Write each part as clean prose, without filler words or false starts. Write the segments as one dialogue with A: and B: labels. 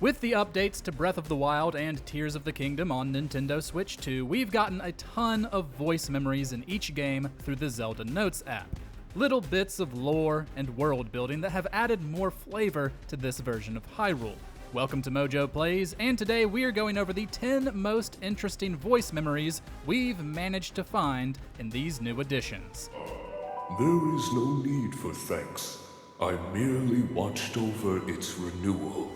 A: With the updates to Breath of the Wild and Tears of the Kingdom on Nintendo Switch 2, we've gotten a ton of voice memories in each game through the Zelda Notes app. Little bits of lore and world building that have added more flavor to this version of Hyrule. Welcome to MojoPlays, and today we are going over the 10 most interesting voice memories we've managed to find in these new additions.
B: There is no need for thanks. I merely watched over its renewal.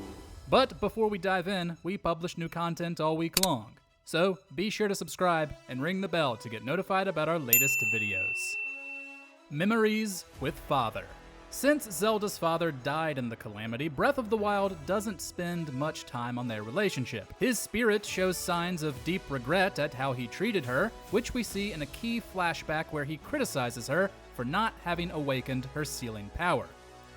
A: But before we dive in, we publish new content all week long. So be sure to subscribe and ring the bell to get notified about our latest videos. Memories with Father. Since Zelda's father died in the Calamity, Breath of the Wild doesn't spend much time on their relationship. His spirit shows signs of deep regret at how he treated her, which we see in a key flashback where he criticizes her for not having awakened her sealing power.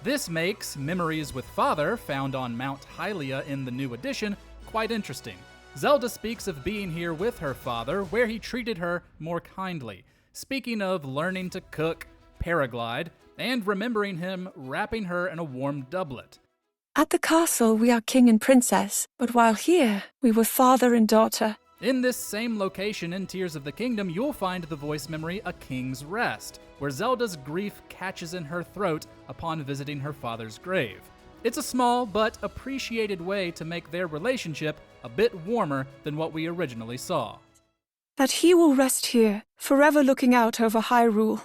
A: This makes Memories with Father, found on Mount Hylia in the new edition, quite interesting. Zelda speaks of being here with her father, where he treated her more kindly, speaking of learning to cook, paraglide, and remembering him wrapping her in a warm doublet.
C: At the castle, we are king and princess, but while here, we were father and daughter.
A: In this same location in Tears of the Kingdom, you'll find the voice memory A King's Rest, where Zelda's grief catches in her throat upon visiting her father's grave. It's a small but appreciated way to make their relationship a bit warmer than what we originally saw.
C: That he will rest here, forever looking out over Hyrule.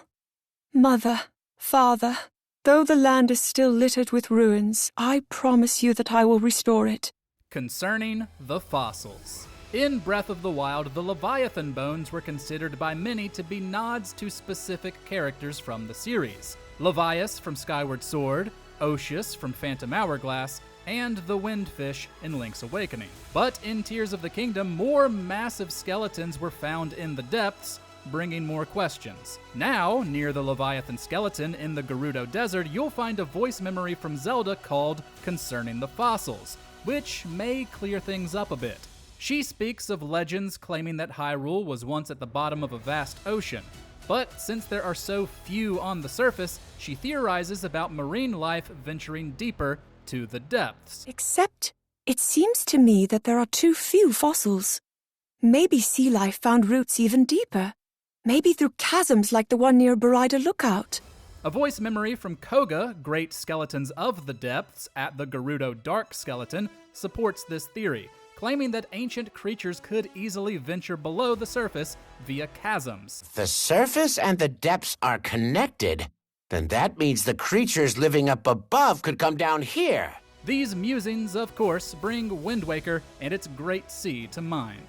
C: Mother, father, though the land is still littered with ruins, I promise you that I will restore it.
A: Concerning the fossils. In Breath of the Wild, the Leviathan bones were considered by many to be nods to specific characters from the series. Levias from Skyward Sword, Oceus from Phantom Hourglass, and the Windfish in Link's Awakening. But in Tears of the Kingdom, more massive skeletons were found in the depths, bringing more questions. Now, near the Leviathan skeleton in the Gerudo Desert, you'll find a voice memory from Zelda called Concerning the Fossils, which may clear things up a bit. She speaks of legends claiming that Hyrule was once at the bottom of a vast ocean, but since there are so few on the surface, she theorizes about marine life venturing deeper to the depths.
C: Except, it seems to me that there are too few fossils. Maybe sea life found roots even deeper. Maybe through chasms like the one near Barida Lookout.
A: A voice memory from Koga, Great Skeletons of the Depths, at the Gerudo Dark Skeleton, supports this theory, claiming that ancient creatures could easily venture below the surface via chasms.
D: The surface and the depths are connected. Then that means the creatures living up above could come down here.
A: These musings, of course, bring Wind Waker and its Great Sea to mind.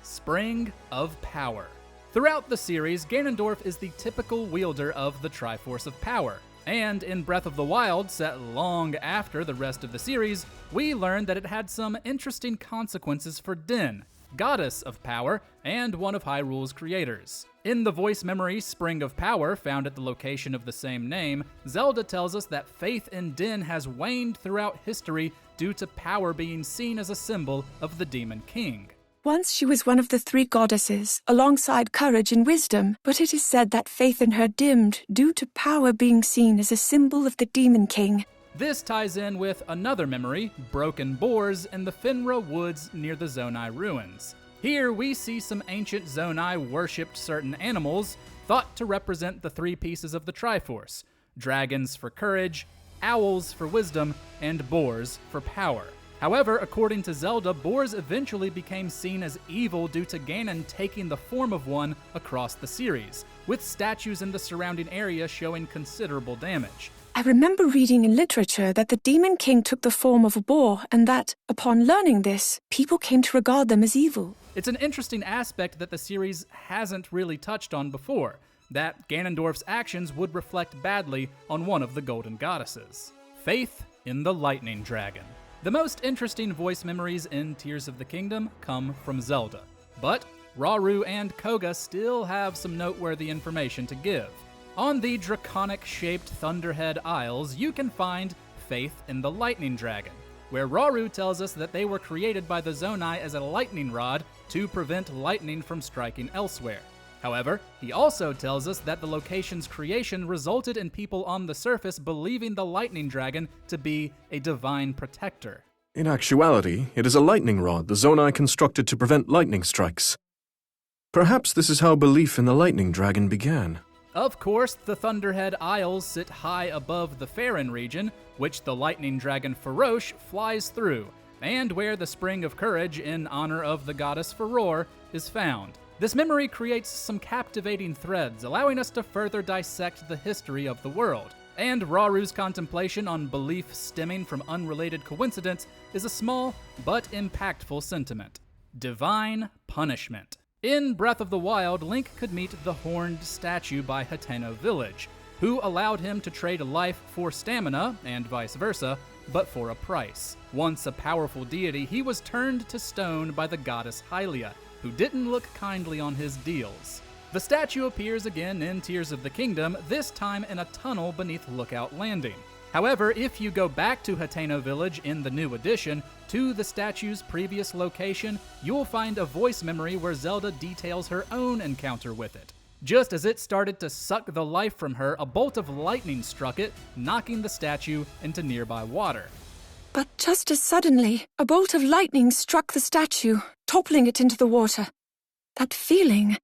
A: Spring of Power. Throughout the series, Ganondorf is the typical wielder of the Triforce of Power. And in Breath of the Wild, set long after the rest of the series, we learned that it had some interesting consequences for Din, goddess of power and one of Hyrule's creators. In the voice memory Spring of Power, found at the location of the same name, Zelda tells us that faith in Din has waned throughout history due to power being seen as a symbol of the Demon King.
C: Once she was one of the three goddesses, alongside courage and wisdom, but it is said that faith in her dimmed due to power being seen as a symbol of the Demon King.
A: This ties in with another memory, Broken Boars, in the Finra Woods near the Zonai ruins. Here we see some ancient Zonai worshipped certain animals, thought to represent the three pieces of the Triforce: dragons for courage, owls for wisdom, and boars for power. However, according to Zelda, boars eventually became seen as evil due to Ganon taking the form of one across the series, with statues in the surrounding area showing considerable damage.
C: I remember reading in literature that the Demon King took the form of a boar, and that, upon learning this, people came to regard them as evil.
A: It's an interesting aspect that the series hasn't really touched on before, that Ganondorf's actions would reflect badly on one of the Golden Goddesses. Faith in the Lightning Dragon. The most interesting voice memories in Tears of the Kingdom come from Zelda, but Rauru and Koga still have some noteworthy information to give. On the draconic-shaped Thunderhead Isles, you can find Faith in the Lightning Dragon, where Rauru tells us that they were created by the Zonai as a lightning rod to prevent lightning from striking elsewhere. However, he also tells us that the location's creation resulted in people on the surface believing the lightning dragon to be a divine protector.
E: In actuality, it is a lightning rod the Zonai constructed to prevent lightning strikes. Perhaps this is how belief in the lightning dragon began.
A: Of course, the Thunderhead Isles sit high above the Faerun region, which the lightning dragon Farosh flies through, and where the Spring of Courage in honor of the goddess Farore is found. This memory creates some captivating threads, allowing us to further dissect the history of the world. And Raru's contemplation on belief stemming from unrelated coincidence is a small but impactful sentiment. Divine punishment. In Breath of the Wild, Link could meet the horned statue by Hateno Village, who allowed him to trade life for stamina, and vice versa, but for a price. Once a powerful deity, he was turned to stone by the goddess Hylia, who didn't look kindly on his deals. The statue appears again in Tears of the Kingdom, this time in a tunnel beneath Lookout Landing. However, if you go back to Hateno Village in the new edition, to the statue's previous location, you'll find a voice memory where Zelda details her own encounter with it. Just as it started to suck the life from her, a bolt of lightning struck it, knocking the statue into nearby water.
C: But just as suddenly, a bolt of lightning struck the statue, toppling it into the water. That feeling...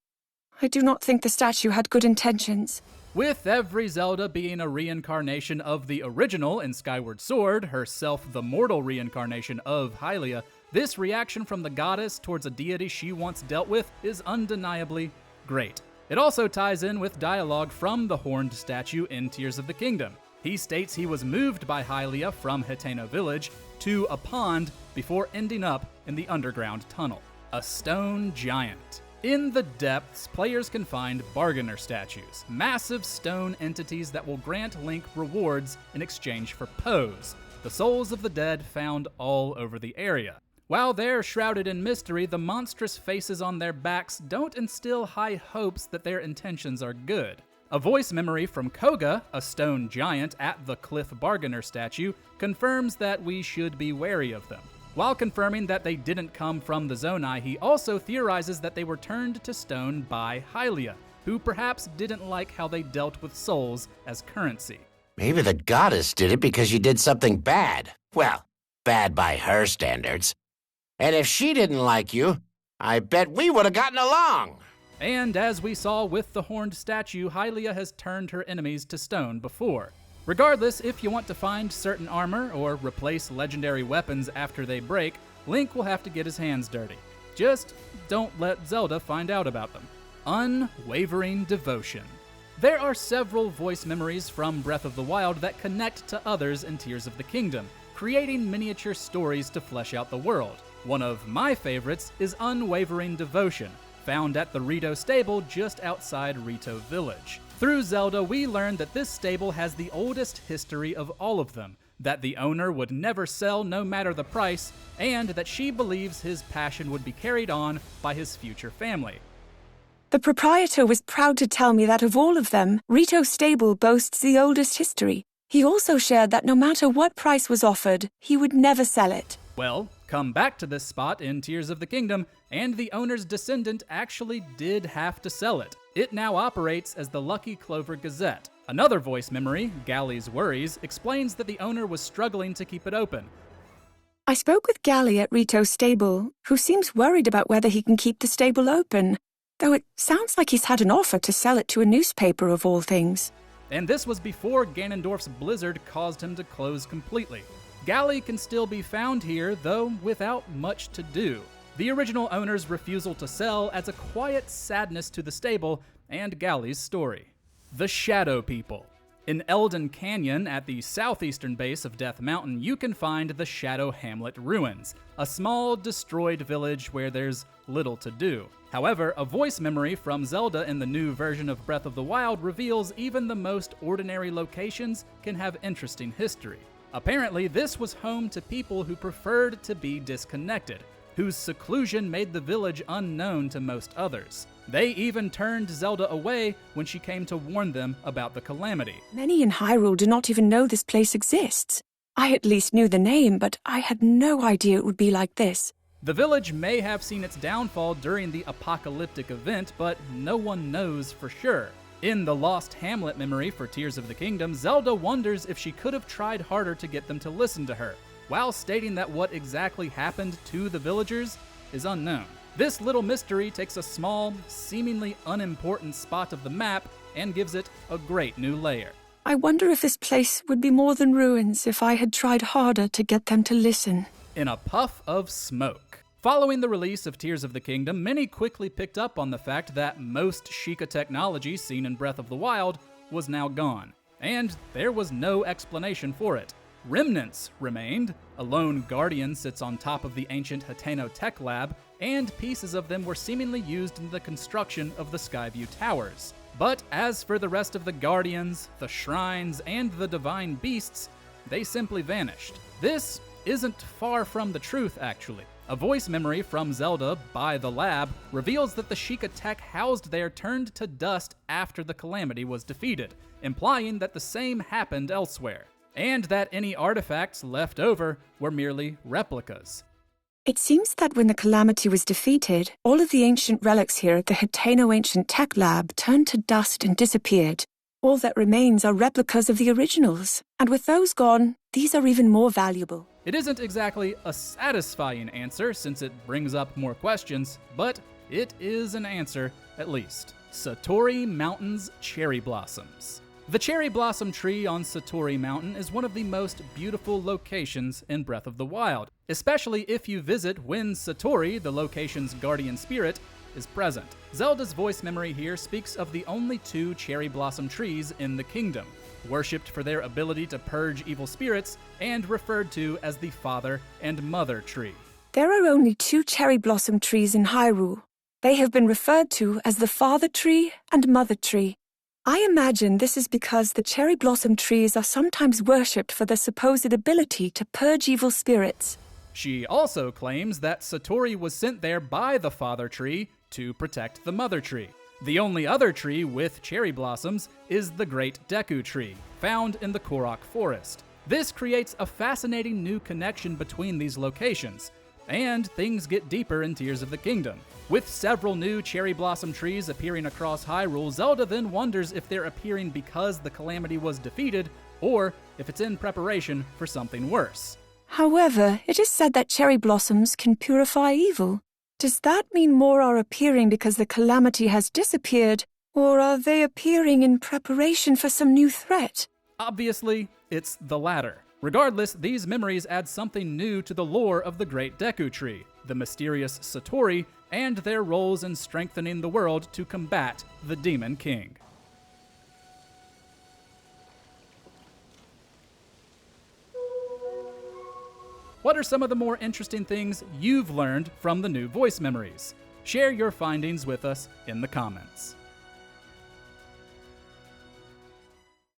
C: I do not think the statue had good intentions.
A: With every Zelda being a reincarnation of the original in Skyward Sword, herself the mortal reincarnation of Hylia, this reaction from the goddess towards a deity she once dealt with is undeniably great. It also ties in with dialogue from the horned statue in Tears of the Kingdom. He states he was moved by Hylia from Hateno Village to a pond before ending up in the underground tunnel. A stone giant. In the depths, players can find bargainer statues, massive stone entities that will grant Link rewards in exchange for Pose, the souls of the dead found all over the area. While they're shrouded in mystery, the monstrous faces on their backs don't instill high hopes that their intentions are good. A voice memory from Koga, a stone giant at the Cliff Bargainer statue, confirms that we should be wary of them. While confirming that they didn't come from the Zonai, he also theorizes that they were turned to stone by Hylia, who perhaps didn't like how they dealt with souls as currency.
D: Maybe the goddess did it because you did something bad. Well, bad by her standards. And if she didn't like you, I bet we would have gotten along.
A: And as we saw with the horned statue, Hylia has turned her enemies to stone before. Regardless, if you want to find certain armor or replace legendary weapons after they break, Link will have to get his hands dirty. Just don't let Zelda find out about them. Unwavering devotion. There are several voice memories from Breath of the Wild that connect to others in Tears of the Kingdom, creating miniature stories to flesh out the world. One of my favorites is Unwavering Devotion, found at the Rito stable just outside Rito Village. Through Zelda, we learn that this stable has the oldest history of all of them, that the owner would never sell no matter the price, and that she believes his passion would be carried on by his future family.
C: The proprietor was proud to tell me that of all of them, Rito Stable boasts the oldest history. He also shared that no matter what price was offered, he would never sell it.
A: Well, come back to this spot in Tears of the Kingdom, and the owner's descendant actually did have to sell it. It now operates as the Lucky Clover Gazette. Another voice memory, Gally's Worries, explains that the owner was struggling to keep it open.
C: I spoke with Gally at Rito Stable, who seems worried about whether he can keep the stable open, though it sounds like he's had an offer to sell it to a newspaper of all things.
A: And this was before Ganondorf's blizzard caused him to close completely. Gally can still be found here, though without much to do. The original owner's refusal to sell adds a quiet sadness to the stable and Gally's story. The Shadow People. In Eldon Canyon, at the southeastern base of Death Mountain, you can find the Shadow Hamlet ruins, a small, destroyed village where there's little to do. However, a voice memory from Zelda in the new version of Breath of the Wild reveals even the most ordinary locations can have interesting history. Apparently, this was home to people who preferred to be disconnected, whose seclusion made the village unknown to most others. They even turned Zelda away when she came to warn them about the calamity.
C: Many in Hyrule do not even know this place exists. I at least knew the name, but I had no idea it would be like this.
A: The village may have seen its downfall during the apocalyptic event, but no one knows for sure. In the Lost Hamlet memory for Tears of the Kingdom, Zelda wonders if she could have tried harder to get them to listen to her. while stating that what exactly happened to the villagers is unknown. This little mystery takes a small, seemingly unimportant spot of the map and gives it a great new layer.
C: I wonder if this place would be more than ruins if I had tried harder to get them to listen.
A: In a puff of smoke. Following the release of Tears of the Kingdom, many quickly picked up on the fact that most Sheikah technology seen in Breath of the Wild was now gone, and there was no explanation for it. Remnants remained. A lone guardian sits on top of the ancient Hateno Tech Lab, and pieces of them were seemingly used in the construction of the Skyview Towers. But as for the rest of the guardians, the shrines, and the divine beasts, they simply vanished. This isn't far from the truth, actually. A voice memory from Zelda by the lab reveals that the Sheikah tech housed there turned to dust after the calamity was defeated, implying that the same happened elsewhere, and that any artifacts left over were merely replicas.
C: It seems that when the calamity was defeated, all of the ancient relics here at the Hateno Ancient Tech Lab turned to dust and disappeared. All that remains are replicas of the originals, and with those gone, these are even more valuable.
A: It isn't exactly a satisfying answer since it brings up more questions, but it is an answer, at least. Satori Mountain's cherry blossoms. The cherry blossom tree on Satori Mountain is one of the most beautiful locations in Breath of the Wild, especially if you visit when Satori, the location's guardian spirit, is present. Zelda's voice memory here speaks of the only 2 cherry blossom trees in the kingdom, worshipped for their ability to purge evil spirits and referred to as the Father and Mother tree.
C: There are only 2 cherry blossom trees in Hyrule. They have been referred to as the Father Tree and Mother Tree. I imagine this is because the cherry blossom trees are sometimes worshipped for their supposed ability to purge evil spirits.
A: She also claims that Satori was sent there by the Father Tree to protect the Mother Tree. The only other tree with cherry blossoms is the Great Deku Tree, found in the Korok Forest. This creates a fascinating new connection between these locations, and things get deeper in Tears of the Kingdom. With several new cherry blossom trees appearing across Hyrule, Zelda then wonders if they're appearing because the calamity was defeated, or if it's in preparation for something worse.
C: However, it is said that cherry blossoms can purify evil. Does that mean more are appearing because the calamity has disappeared, or are they appearing in preparation for some new threat?
A: Obviously, it's the latter. Regardless, these memories add something new to the lore of the Great Deku Tree, the mysterious Satori, and their roles in strengthening the world to combat the Demon King. What are some of the more interesting things you've learned from the new voice memories? Share your findings with us in the comments.